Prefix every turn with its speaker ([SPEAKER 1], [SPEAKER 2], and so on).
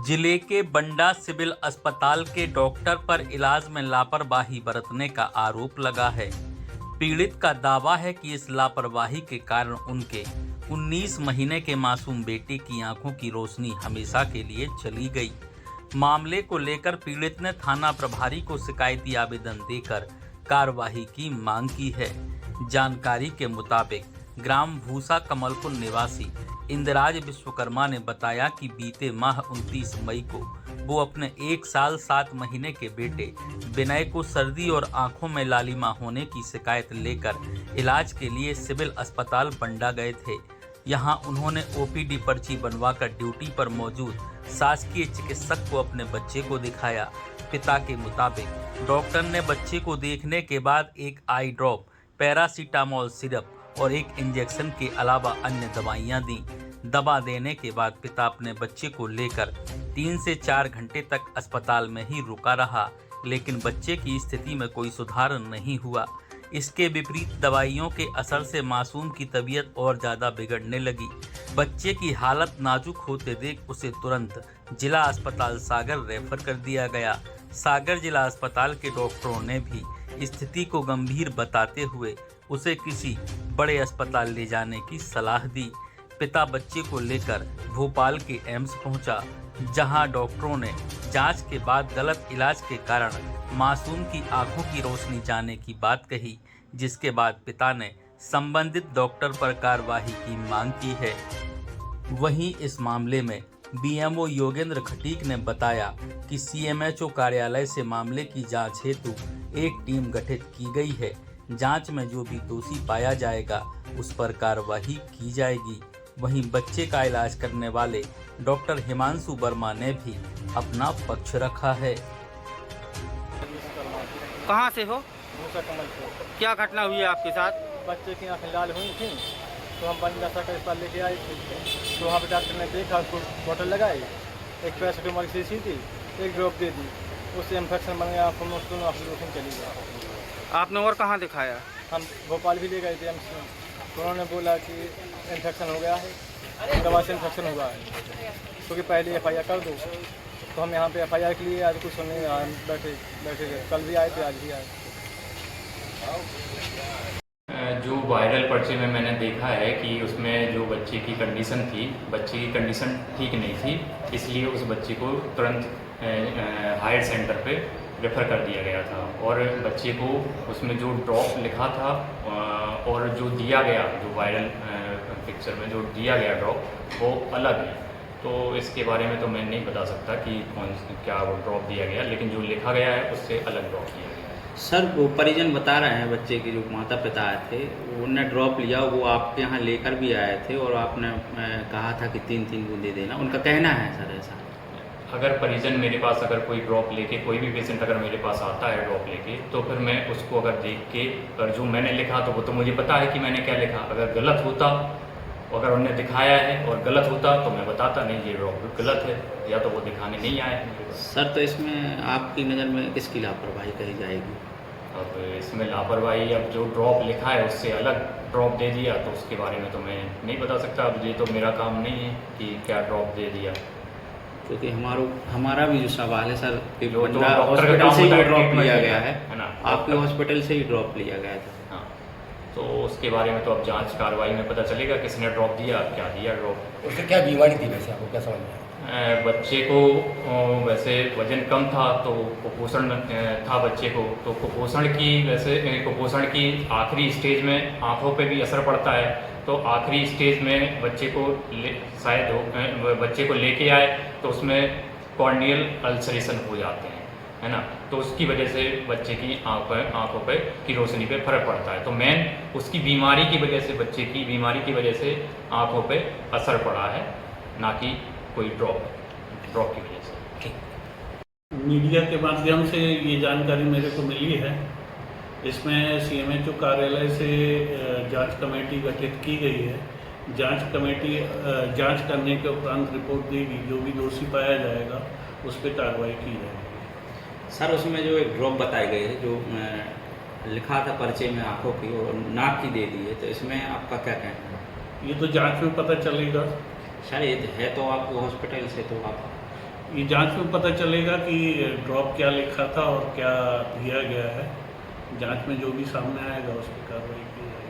[SPEAKER 1] जिले के बंडा सिविल अस्पताल के डॉक्टर पर इलाज में लापरवाही बरतने का आरोप लगा है। पीड़ित का दावा है कि इस लापरवाही के कारण उनके 19 महीने के मासूम बेटे की आंखों की रोशनी हमेशा के लिए चली गई। मामले को लेकर पीड़ित ने थाना प्रभारी को शिकायती आवेदन देकर कार्रवाई की मांग की है। जानकारी के मुताबिक ग्राम भूसा कमलपुर निवासी इंदिराज विश्वकर्मा ने बताया कि बीते माह 29 मई को वो अपने 1 साल 7 महीने के बेटे विनय को सर्दी और आंखों में लालिमा होने की शिकायत लेकर इलाज के लिए सिविल अस्पताल बंडा गए थे। यहां उन्होंने ओपीडी पर्ची बनवाकर ड्यूटी पर मौजूद शासकीय चिकित्सक को अपने बच्चे को दिखाया। पिता के मुताबिक डॉक्टर ने बच्चे को देखने के बाद एक आई ड्रॉप, पैरासीटामोल सिरप और एक इंजेक्शन के अलावा अन्य दवाइयां दी। दवा देने के बाद पिता अपने बच्चे को लेकर 3 से 4 घंटे तक अस्पताल में ही रुका रहा, लेकिन बच्चे की स्थिति में कोई सुधार नहीं हुआ। इसके विपरीत दवाइयों के असर से मासूम की तबीयत और ज़्यादा बिगड़ने लगी। बच्चे की हालत नाजुक होते देख उसे तुरंत जिला अस्पताल सागर रेफर कर दिया गया। सागर जिला अस्पताल के डॉक्टरों ने भी स्थिति को गंभीर बताते हुए उसे किसी बड़े अस्पताल ले जाने की सलाह दी। पिता बच्चे को लेकर भोपाल के एम्स पहुंचा, जहां डॉक्टरों ने जांच के बाद गलत इलाज के कारण मासूम की आंखों की रोशनी जाने की बात कही, जिसके बाद पिता ने संबंधित डॉक्टर पर कार्रवाई की मांग की है। वहीं इस मामले में बीएमओ योगेंद्र खटीक ने बताया कि सीएमएचओ कार्यालय से मामले की जांच हेतु एक टीम गठित की गई है। जांच में जो भी दोषी पाया जाएगा उस पर कार्रवाई की जाएगी। वहीं बच्चे का इलाज करने वाले डॉक्टर हिमांशु वर्मा ने भी अपना पक्ष रखा है।
[SPEAKER 2] कहाँ से हो?
[SPEAKER 3] भूसा कमलपुर।
[SPEAKER 2] क्या घटना हुई है आपके साथ?
[SPEAKER 3] बच्चे की आँखें लाल हुई थी तो हम बंदा सर्कल पर लेके आए थे, तो वहाँ पे डॉक्टर ने देखा, उसको बोतल लगाई, एक पैरासीटामोल की शीशी थी, एक ड्रॉप दे दी, उससे इन्फेक्शन बन गया, आँखों में दोनों आँखें रोशनी चली गई।
[SPEAKER 2] आपने और कहाँ दिखाया?
[SPEAKER 3] हम भोपाल भी ले गए थे एम्स में, तो उन्होंने बोला कि इन्फेक्शन हो गया है, दवा से इन्फेक्शन हुआ है, क्योंकि पहले FIR कर दो। तो हम यहाँ पे FIR के लिए आज कुछ सुनने बैठे थे, कल भी आए थे, आज भी आए।
[SPEAKER 4] जो वायरल पर्चे में मैंने देखा है कि उसमें जो बच्चे की कंडीशन थी, बच्चे की कंडीशन ठीक नहीं थी, इसलिए उस बच्चे को तुरंत हायर सेंटर पे रेफ़र कर दिया गया था। और बच्चे को उसमें जो ड्रॉप लिखा था और जो दिया गया, जो वायरल पिक्चर में जो दिया गया ड्रॉप, वो अलग है। तो इसके बारे में तो मैं नहीं बता सकता कि क्या वो ड्रॉप दिया गया, लेकिन जो लिखा गया है उससे अलग ड्रॉप दिया गया।
[SPEAKER 5] सर, वो परिजन बता रहे हैं बच्चे के जो माता पिता आए थे, उन्होंने ड्रॉप लिया, वो आपके यहाँ लेकर भी आए थे और आपने कहा था कि 3-3 बूंदे देना, उनका कहना है सर ऐसा।
[SPEAKER 4] अगर परिजन मेरे पास अगर कोई ड्रॉप लेके, कोई भी पेशेंट अगर मेरे पास आता है ड्रॉप लेके, तो फिर मैं उसको अगर देख के, और जो मैंने लिखा तो वो तो मुझे पता है कि मैंने क्या लिखा। अगर गलत होता, अगर उन्होंने दिखाया है और गलत होता तो मैं बताता नहीं ये ड्रॉप गलत है, या तो वो दिखाने नहीं आए हैं।
[SPEAKER 5] सर, तो इसमें आपकी नज़र में किसकी लापरवाही कही जाएगी?
[SPEAKER 4] अब इसमें लापरवाही, अब जो ड्रॉप लिखा है उससे अलग ड्रॉप दे दिया, तो उसके बारे में तो मैं नहीं बता सकता। अब ये तो मेरा काम नहीं है कि क्या ड्रॉप दे दिया,
[SPEAKER 5] क्योंकि हमारा भी जो सवाल है सर, कि
[SPEAKER 4] जो
[SPEAKER 5] हॉस्पिटल से ही ड्रॉप लिया गया है
[SPEAKER 4] ना,
[SPEAKER 5] आपके हॉस्पिटल से ही ड्रॉप लिया गया था।
[SPEAKER 4] हाँ, तो उसके बारे में तो अब जांच कार्रवाई में पता चलेगा किसने ड्रॉप दिया, क्या दिया ड्रॉप।
[SPEAKER 6] उससे क्या बीमारी थी वैसे, आपको क्या समझ में आया?
[SPEAKER 4] बच्चे को वैसे वजन कम था, तो कुपोषण था बच्चे को, तो कुपोषण की आखिरी स्टेज में आँखों पे भी असर पड़ता है। तो आखिरी स्टेज में बच्चे को बच्चे को लेके आए तो उसमें कॉर्नियल अल्सरेशन हो जाते हैं, है ना। तो उसकी वजह से बच्चे की आँखों पे की रोशनी पे फर्क पड़ता है। तो मेन उसकी बीमारी की वजह से, बच्चे की बीमारी की वजह से आँखों पे असर पड़ा है, ना कि कोई ड्रॉप की वजह से।
[SPEAKER 7] मीडिया के माध्यम से ये जानकारी मेरे को मिली है। इसमें सीएमएचओ कार्यालय से जांच कमेटी गठित की गई है। जांच कमेटी जांच करने के उपरांत रिपोर्ट देगी, जो भी दोषी पाया जाएगा उस पर कार्रवाई की जाएगी।
[SPEAKER 5] सर, उसमें जो एक ड्रॉप बताई गई है, जो लिखा था पर्चे में आँखों की और नाक की दे दी है, तो इसमें आपका क्या कहना है?
[SPEAKER 7] ये तो जांच में पता चलेगा।
[SPEAKER 5] सर, ये है तो आपको हॉस्पिटल से, तो आप
[SPEAKER 7] ये जांच में पता चलेगा कि ड्रॉप क्या लिखा था और क्या दिया गया है। जांच में जो भी सामने आएगा उस पर कार्रवाई की जाएगी।